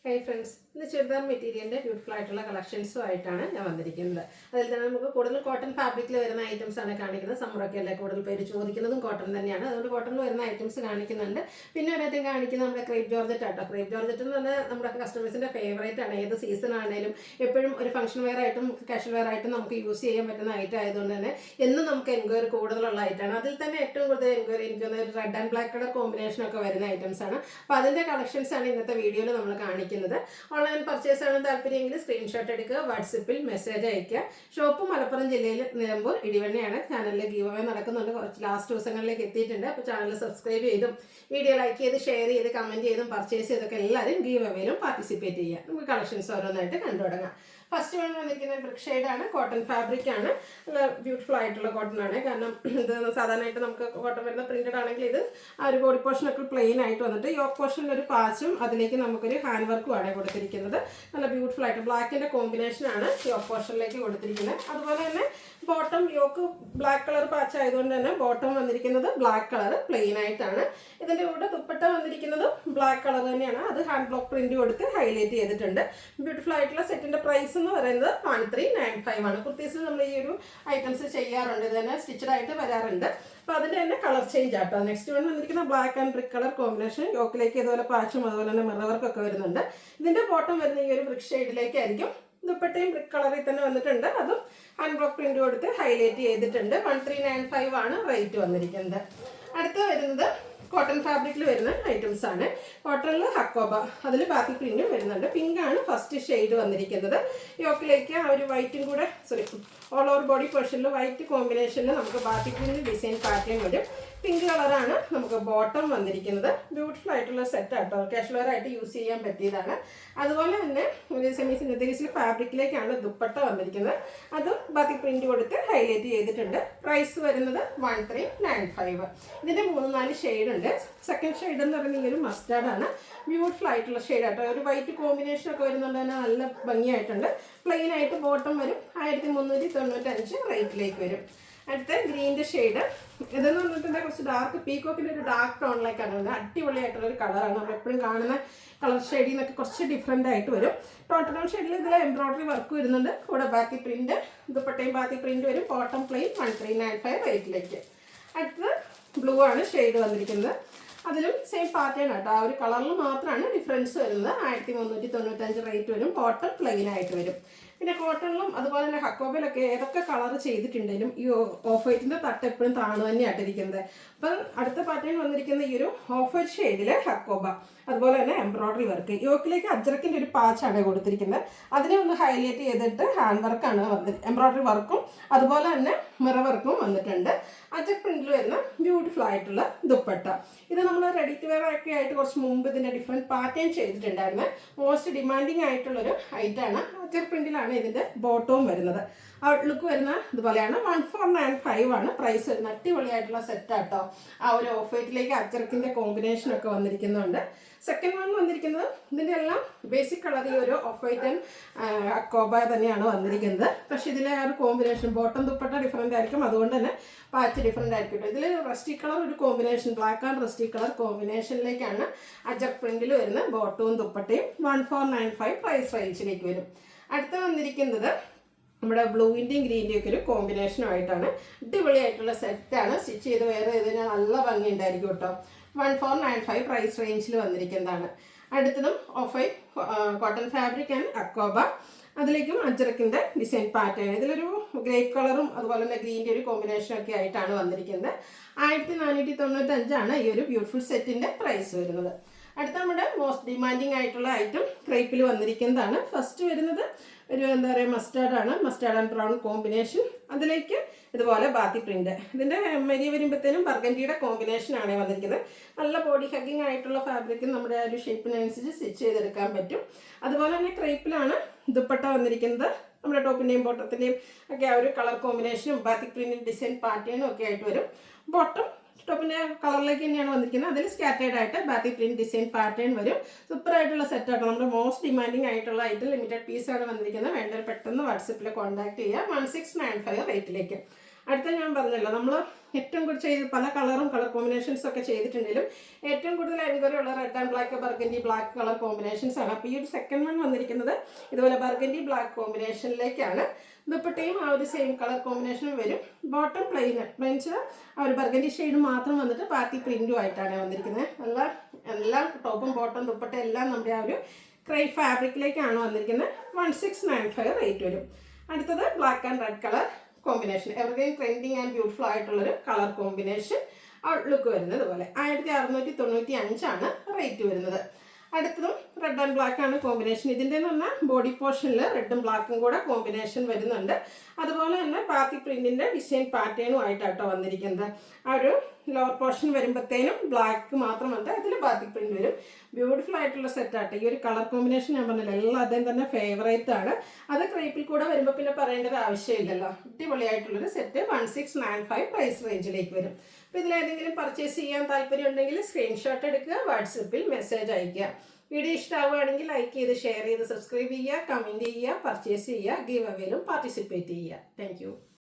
Hi friends, ഇന്ന് ചുരിദാർ മെറ്റീരിയലിൻ്റെ beautiful ആയിട്ടുള്ള കളക്ഷൻസുമായിട്ടാണ് ഞാൻ വന്നിരിക്കുന്നത്. അതിൽ തന്നെ നമുക്ക് കൂടുതൽ കോട്ടൺ ഫാബ്രിക്കിൽ വരുന്ന ഐറ്റംസ് ആണ് കാണിക്കുന്നത്. സമ്മറൊക്കെ അല്ലേ കൂടുതൽ പേര് ചോദിക്കുന്നതും കോട്ടൺ തന്നെയാണ്. അതുകൊണ്ട് കോട്ടണിൽ വരുന്ന ഐറ്റംസ് കാണിക്കുന്നുണ്ട്. പിന്നെ ഒരേറ്റം കാണിക്കുന്നത് നമ്മുടെ ക്രേപ്പ് ജോർജറ്റ് ആട്ടോ. ക്രേപ്പ് ജോർജറ്റ് എന്ന് പറഞ്ഞാൽ നമ്മുടെ കസ്റ്റമേഴ്സിൻ്റെ ഫേവറേറ്റ് ആണ്. ഏത് സീസൺ ആണെങ്കിലും എപ്പോഴും ഒരു ഫംഗ്ഷൻ വെയർ ആയിട്ടും കാഷ്വൽ വെയർ ആയിട്ടും നമുക്ക് യൂസ് ചെയ്യാൻ പറ്റുന്ന ഐറ്റം ആയതുകൊണ്ട് തന്നെ എന്നും നമുക്ക് എൻക്വയറി കൂടുതലുള്ള ഐറ്റമാണ്. അതിൽ തന്നെ ഏറ്റവും കൂടുതൽ എൻക്വയറി എനിക്ക് ഒരു റെഡ് ആൻഡ് ബ്ലാക്ക് കളർ കോമ്പിനേഷനൊക്കെ വരുന്ന ഐറ്റംസ് ആണ്. അപ്പോൾ അതിൻ്റെ കളക്ഷൻസ് ആണ് ഇന്നത്തെ വീഡിയോയിൽ നമ്മൾ കാണിക്കുന്നത്. ഓൺലൈൻ പർച്ചേസ് ആണ് താല്പര്യമെങ്കിൽ സ്ക്രീൻഷോട്ട് എടുക്കുക, വാട്സപ്പിൽ മെസ്സേജ് അയയ്ക്കുക. ഷോപ്പ് മലപ്പുറം ജില്ലയിൽ നിലമ്പൂർ ഇടിവണ്ണയാണ്. ചാനലിൽ ഗീവ് അവേ നടക്കുന്നുണ്ട്. കുറച്ച് ലാസ്റ്റ് ദിവസങ്ങളിലേക്ക് എത്തിയിട്ടുണ്ട്. അപ്പോൾ ചാനൽ സബ്സ്ക്രൈബ് ചെയ്തും വീഡിയോ ലൈക്ക് ചെയ്ത് ഷെയർ ചെയ്ത് കമൻറ്റ് ചെയ്തും പർച്ചേസ് ചെയ്തൊക്കെ എല്ലാവരും ഗീവ് അവേയിലും പാർട്ടിസിപ്പേറ്റ് ചെയ്യുക. നമുക്ക് കളക്ഷൻസ് ഓരോന്നായിട്ട് കണ്ടു തുടങ്ങാം. ഫസ്റ്റ് വൺ വന്നിരിക്കുന്ന ബ്രിക് ഷെയ്ഡാണ്. കോട്ടൺ ഫാബ്രിക് ആണ്. നല്ല ബ്യൂട്ടിഫുൾ ആയിട്ടുള്ള കോട്ടൺ ആണ്. കാരണം ഇത് സാധാരണയായിട്ട് നമുക്ക് കോട്ടൺ വരുന്ന പ്രിന്റഡ് ആണെങ്കിൽ ഇത് ആ ഒരു ബോഡി പോർഷനൊക്കെ പ്ലെയിൻ ആയിട്ട് വന്നിട്ട് യോക്ക് പോർഷനിൽ ഒരു പാച്ചും അതിലേക്ക് നമുക്കൊരു ഹാൻഡ് വർക്കും ആണ് കൊടുത്തിരിക്കുന്നത്. നല്ല ബ്യൂട്ടിഫുൾ ആയിട്ട് ബ്ലാക്കിൻ്റെ കോമ്പിനേഷൻ ആണ് യോക്ക് പോർഷനിലേക്ക് കൊടുത്തിരിക്കുന്നത്. അതുപോലെ തന്നെ bottom yoke black colour patch ആയതുകൊണ്ട് തന്നെ ബോട്ടം വന്നിരിക്കുന്നത് ബ്ലാക്ക് കളർ പ്ലെയിൻ ആയിട്ടാണ്. ഇതിൻ്റെ കൂടെ ദുപ്പട്ട വന്നിരിക്കുന്നത് ബ്ലാക്ക് കളർ തന്നെയാണ്. അത് ഹാൻഡ് ബ്ലോക്ക് പ്രിന്റ് കൊടുത്ത് ഹൈലൈറ്റ് ചെയ്തിട്ടുണ്ട്. ബ്യൂട്ടിഫുൾ ആയിട്ടുള്ള സെറ്റിൻ്റെ പ്രൈസ് എന്ന് പറയുന്നത് 1395 ആണ്. കുർത്തീസിൽ നമ്മൾ ഈ ഒരു ഐറ്റംസ് ചെയ്യാറുണ്ട്. ഇത് തന്നെ സ്റ്റിച്ചഡ് ആയിട്ട് വരാറുണ്ട്. അപ്പോൾ അതിൻ്റെ തന്നെ കളർ ചേഞ്ച് ആട്ടോ. നെക്സ്റ്റ് വൺ വന്നിരിക്കുന്ന black and brick colour combination. യോക്കിലേക്ക് ഇതുപോലെ പാച്ചും അതുപോലെ തന്നെ മിറർ വർക്കൊക്കെ വരുന്നുണ്ട്. ഇതിൻ്റെ ബോട്ടം വരുന്ന ഈ ഒരു ബ്രിക് ഷെയ്ഡിലേക്കായിരിക്കും. ദുപ്പട്ടയും ബ്രിക് കളറിൽ തന്നെ വന്നിട്ടുണ്ട്. അതും ഹാൻഡ് ബ്ലോക്ക് പ്രിന്റ് കൊടുത്ത് ഹൈലൈറ്റ് ചെയ്തിട്ടുണ്ട്. 1395 ആണ് റേറ്റ് വന്നിരിക്കുന്നത്. അടുത്ത വരുന്നത് കോട്ടൺ ഫാബ്രിക്കിൽ വരുന്ന ഐറ്റംസ് ആണ്. കോട്ടണിൽ ഹക്കോബ, അതിൽ ബാക്കി പ്രിന്റും വരുന്നുണ്ട്. പിങ്ക് ആണ് ഫസ്റ്റ് ഷെയ്ഡ് വന്നിരിക്കുന്നത്. യോക്കിലേക്ക് ആ ഒരു വൈറ്റും കൂടെ ഓൾ ഓവർ ബോഡി പോർഷനിൽ വൈറ്റ് കോമ്പിനേഷനിൽ നമുക്ക് ബാക്കി പ്രിന്റ് ഡിസൈൻ പാറ്റേൺ വരും. പിങ്ക് കളറാണ് നമുക്ക് ബോട്ടം വന്നിരിക്കുന്നത്. ബ്യൂട്ടിഫുൾ ആയിട്ടുള്ള സെറ്റ് ആട്ടോ. കാഷ്വൽ വെയർ ആയിട്ട് യൂസ് ചെയ്യാൻ പറ്റിയതാണ്. അതുപോലെ തന്നെ ഒരു സെമി സിന്തറ്റിക്സിൽ ഫാബ്രിക്കിലേക്കാണ് ദുപ്പട്ട വന്നിരിക്കുന്നത്. അതും ബാക്കി പ്രിന്റ് കൊടുത്ത് ഹൈലൈറ്റ് ചെയ്തിട്ടുണ്ട്. പ്രൈസ് വരുന്നത് 1395. ഇതിൻ്റെ 3-4 ഷെയ്ഡ് ഉണ്ട്. സെക്കൻഡ് ഷെയ്ഡ് എന്ന് പറയുന്നത് ഈ ഒരു മസ്റ്റാർഡ് ആണ്. ബ്യൂട്ടിഫുൾ ആയിട്ടുള്ള ഷെയ്ഡ് ആട്ടോ. ഒരു വൈറ്റ് കോമ്പിനേഷൻ ഒക്കെ വരുന്നുണ്ട്. തന്നെ നല്ല ഭംഗിയായിട്ടുണ്ട്. പ്ലെയിൻ ആയിട്ട് ബോട്ടം വരും. 1395 റേറ്റിലേക്ക് വരും. അടുത്ത ഗ്രീൻ്റെ ഷെയ്ഡ്. ഇതെന്ന് പറഞ്ഞിട്ടുണ്ടെങ്കിൽ കുറച്ച് ഡാർക്ക് പീക്കോക്കിൻ്റെ ഒരു ഡാർക്ക് ടോണിലേക്കാണ് വരുന്നത്. അടിപൊളിയായിട്ടുള്ളൊരു കളറാണ്. നമ്മൾ എപ്പോഴും കാണുന്ന കളർ ഷെയ്ഡിൽ നിന്നൊക്കെ കുറച്ച് ഡിഫറെൻ്റ് ആയിട്ട് വരും. ടോട്ടൽ ഷെയ്ഡിൽ ഇതിൽ എംബ്രോയ്ഡറി വർക്ക് വരുന്നുണ്ട്. കൂടെ ബാക്കി പ്രിൻറ്റ് ദുപ്പട്ടയും ബാക്കി പ്രിൻറ്റ് വരും. ബോട്ടം പ്ലെയിൻ 1395 റേറ്റിലേക്ക്. അടുത്തത് ബ്ലൂ ആണ് ഷെയ്ഡ് വന്നിരിക്കുന്നത്. അതിലും സെയിം പാറ്റേൺ ആട്ടോ. ആ ഒരു കളറിൽ മാത്രമാണ് ഡിഫറൻസ് വരുന്നത്. 1395 റേറ്റ് വരും. ബോട്ടം പ്ലെയിൻ ആയിട്ട് വരും. പിന്നെ കോട്ടണിലും അതുപോലെ തന്നെ ഹക്കോബയിലൊക്കെ ഏതൊക്കെ കളർ ചെയ്തിട്ടുണ്ടെങ്കിലും ഈ ഓഫ് വൈറ്റിൻ്റെ തട്ട് എപ്പോഴും താണു തന്നെയാണ് ഇരിക്കുന്നത്. അപ്പം അടുത്ത പാറ്റേൺ വന്നിരിക്കുന്ന ഈ ഒരു ഓഫ് വൈറ്റ് ഷെയ്ഡിൽ ഹക്കോബ, അതുപോലെ തന്നെ എംബ്രോയ്ഡറി വർക്ക്. യോക്കിലേക്ക് അജ്രക്കിൻ്റെ ഒരു പാച്ചാണ് കൊടുത്തിരിക്കുന്നത്. അതിനെ ഒന്ന് ഹൈലൈറ്റ് ചെയ്തിട്ട് ഹാൻഡ് വർക്കാണ് എംബ്രോയ്ഡറി വർക്കും അതുപോലെ തന്നെ മിറർ വർക്കും വന്നിട്ടുണ്ട്. അജക് പ്രിന്റിൽ വരുന്ന ബ്യൂട്ടിഫുൾ ആയിട്ടുള്ള ദുപ്പട്ട. ഇത് നമ്മൾ റെഡി ടു വെയർ ഒക്കെ ആയിട്ട് കുറച്ച് മുമ്പ് ഇതിൻ്റെ ഡിഫറെൻറ്റ് പാറ്റേൺ ചെയ്തിട്ടുണ്ടായിരുന്നു. മോസ്റ്റ് ഡിമാൻഡിങ് ആയിട്ടുള്ളൊരു ഐറ്റമാണ്. അജക് പ്രിന്റിലാണ് ഇതിൻ്റെ ബോട്ടവും വരുന്നത്. ഔട്ട്ലുക്ക് വരുന്ന ഇതുപോലെയാണ്. 1495 ആണ് പ്രൈസ് വരുന്നത്. അടിപൊളിയായിട്ടുള്ള സെറ്റാട്ടോ. ആ ഒരു ഓഫ് വൈറ്റിലേക്ക് അജർക്കിൻ്റെ കോമ്പിനേഷനൊക്കെ വന്നിരിക്കുന്നുണ്ട്. സെക്കൻഡ് വൺ വന്നിരിക്കുന്നത് ഇതിൻ്റെ എല്ലാം ബേസിക് കളർ ഈ ഒരു ഓഫ് വൈറ്റ് ആൻഡ് അക്കോബ തന്നെയാണ് വന്നിരിക്കുന്നത്. പക്ഷേ ഇതിലെ ആ ഒരു കോമ്പിനേഷൻ ബോട്ടം ദുപ്പട്ട ഡിഫറെൻ്റ് ആയിരിക്കും. അതുകൊണ്ട് തന്നെ പാച്ച് ഡിഫറെൻ്റ് ആയിരിക്കും കേട്ടോ. ഇതിൽ റസ്റ്റി കളർ ഒരു combination, black and rusty colour കോമ്പിനേഷനിലേക്കാണ് അജക് പ്രിന്റിൽ വരുന്ന ബോട്ടവും ദുപ്പട്ടയും. 1495 പ്രൈസ് റേഞ്ചിലേക്ക് വരും. അടുത്ത വന്നിരിക്കുന്നത് നമ്മുടെ ബ്ലൂവിൻ്റെയും ഗ്രീൻ്റെയും ഒക്കെ ഒരു കോമ്പിനേഷനുമായിട്ടാണ്. അടിപൊളിയായിട്ടുള്ള സെറ്റാണ്. സ്റ്റിച്ച് ചെയ്ത് വേറെ ഇതിന് നല്ല ഭംഗി ഉണ്ടായിരിക്കും കേട്ടോ. 1495 പ്രൈസ് റേഞ്ചിൽ വന്നിരിക്കുന്നതാണ്. അടുത്തതും off white cotton fabric and അക്കോബ. അതിലേക്കും അജ്രക്കിൻ്റെ ഡിസൈൻ പാറ്റേൺ. ഇതിലൊരു ഗ്രേപ്പ് കളറും അതുപോലെ തന്നെ ഗ്രീൻ്റെ ഒരു കോമ്പിനേഷനൊക്കെ ആയിട്ടാണ് വന്നിരിക്കുന്നത്. 1495 ആണ് ഈ ഒരു ബ്യൂട്ടിഫുൾ സെറ്റിൻ്റെ പ്രൈസ് വരുന്നത്. അടുത്ത നമ്മുടെ മോസ്റ്റ് ഡിമാൻഡിങ് ആയിട്ടുള്ള ഐറ്റം ക്രേപ്പിൽ വന്നിരിക്കുന്നതാണ്. ഫസ്റ്റ് വരുന്നത് ഒരു എന്താ പറയുക മസ്റ്റാർഡ് ആണ്. Mustard and brown combination. അതിലേക്ക് ഇതുപോലെ ബാത്തി പ്രിന്റ്. ഇതിൻ്റെ മെരിയ വരുമ്പോഴത്തേനും ബർഗൻഡിയുടെ കോമ്പിനേഷനാണ് വന്നിരിക്കുന്നത്. നല്ല ബോഡി ഹഗ്ഗിങ് ആയിട്ടുള്ള ഫാബ്രിക് നമ്മുടെ ആ ഒരു ഷേപ്പിനനുസരിച്ച് സ്റ്റിച്ച് ചെയ്തെടുക്കാൻ പറ്റും. അതുപോലെ തന്നെ ക്രേപ്പിലാണ് ദുപ്പട്ട വന്നിരിക്കുന്നത്. നമ്മുടെ ടോപ്പിൻ്റെയും ബോട്ടത്തിൻ്റെയും ഒക്കെ ആ ഒരു കളർ കോമ്പിനേഷനും ബാത്തിക് പ്രിന്റിൻ്റെ ഡിസൈൻ പാറ്റേണും ഒക്കെ ആയിട്ട് വരും. ബോട്ടം ടോപ്പിൻ്റെ കളറിലേക്ക് തന്നെയാണ് വന്നിരിക്കുന്നത്. അതിൽ സ്കാറ്റേഡ് ആയിട്ട് ബാത്തിക് പ്രിന്റ് ഡിസൈൻ പാറ്റേൺ വരും. സൂപ്പറായിട്ടുള്ള സെറ്റാണ്. നമ്മുടെ മോസ്റ്റ് ഡിമാൻഡിങ് ആയിട്ടുള്ള ഐറ്റം ലിമിറ്റഡ് പീസാണ് വന്നിരിക്കുന്നത്. വേണ്ടവർ പെട്ടെന്ന് വാട്സപ്പിൽ കോൺടാക്ട് ചെയ്യുക. 1695 റേറ്റിലേക്ക്. അടുത്ത ഞാൻ പറഞ്ഞല്ലോ, നമ്മൾ ഏറ്റവും കൂടുതൽ പല കളർ കോമ്പിനേഷൻസ് ഒക്കെ ചെയ്തിട്ടുണ്ടെങ്കിലും ഏറ്റവും കൂടുതൽ എൻക്വയറി ഉള്ള red and black, burgundy black colour combinations ആണ്. അപ്പോൾ ഈ ഒരു സെക്കൻഡ് വൺ വന്നിരിക്കുന്നത് ഇതുപോലെ ബർഗൻഡി ബ്ലാക്ക് കോമ്പിനേഷനിലേക്കാണ്. ദുപ്പട്ടയും ആ ഒരു സെയിം കളർ കോമ്പിനേഷനും വരും. ബോട്ടം പ്ലെയിൻ വെച്ചാൽ ആ ഒരു ബർഗൻഡി ഷെയ്ഡ് മാത്രം വന്നിട്ട് പാർട്ടി പ്രിന്റും ആയിട്ടാണ് വന്നിരിക്കുന്നത്. എല്ലാം ടോപ്പും ബോട്ടം ദുപ്പട്ട എല്ലാം നമ്മുടെ ആ ഒരു ക്രേപ്പ് ഫാബ്രിക്കിലേക്കാണ് വന്നിരിക്കുന്നത്. 1695 റേറ്റ് വരും. അടുത്തത് black and red colour combination, evergreen trending and beautiful ആയിട്ടുള്ളൊരു കളർ കോമ്പിനേഷൻ ഔട്ട്ലുക്ക് വരുന്നത് പോലെ 1695 റേറ്റ് വരുന്നത്. അടുത്തതും റെഡ് ആൻഡ് ബ്ലാക്ക് ആണ് കോമ്പിനേഷൻ. ഇതിൻ്റെ എന്ന് പറഞ്ഞാൽ ബോഡി പോർഷനിൽ റെഡും ബ്ലാക്കും കൂടെ കോമ്പിനേഷൻ വരുന്നുണ്ട്. അതുപോലെ തന്നെ പാർട്ടി പ്രിന്റിൻ്റെ ഡിസൈൻ പാറ്റേണും ആയിട്ടാട്ടോ വന്നിരിക്കുന്നത്. ആ ഒരു ലോവർ പോർഷൻ വരുമ്പോഴത്തേനും ബ്ലാക്ക് മാത്രം വന്നിട്ട് അതിൽ പാർട്ടി പ്രിന്റ് വരും. ബ്യൂട്ടിഫുൾ ആയിട്ടുള്ള സെറ്റാട്ടെ. ഈ ഒരു കളർ കോമ്പിനേഷൻ ഞാൻ പറഞ്ഞില്ല, എല്ലാവരുടെയും തന്നെ ഫേവറേറ്റ് ആണ്. അത് ക്രേപ്പിൽ കൂടെ വരുമ്പോൾ പിന്നെ പറയേണ്ടത് ആവശ്യമില്ലല്ലോ. അടിപൊളിയായിട്ടുള്ളൊരു സെറ്റ് 1695 പ്രൈസ് റേഞ്ചിലേക്ക് വരും. അപ്പോൾ ഇതിലേതെങ്കിലും പർച്ചേസ് ചെയ്യാൻ താല്പര്യം ഉണ്ടെങ്കിൽ സ്ക്രീൻഷോട്ട് എടുക്കുക, വാട്സപ്പിൽ മെസ്സേജ് അയയ്ക്കുക. വീഡിയോ ഇഷ്ടമാവുകയാണെങ്കിൽ ലൈക്ക് ചെയ്ത്, ഷെയർ ചെയ്ത്, സബ്സ്ക്രൈബ് ചെയ്യുക, കമൻറ്റ് ചെയ്യുക, പർച്ചേസ് ചെയ്യുക, ഗീവ് അവേയിലും പാർട്ടിസിപ്പേറ്റ് ചെയ്യുക. താങ്ക്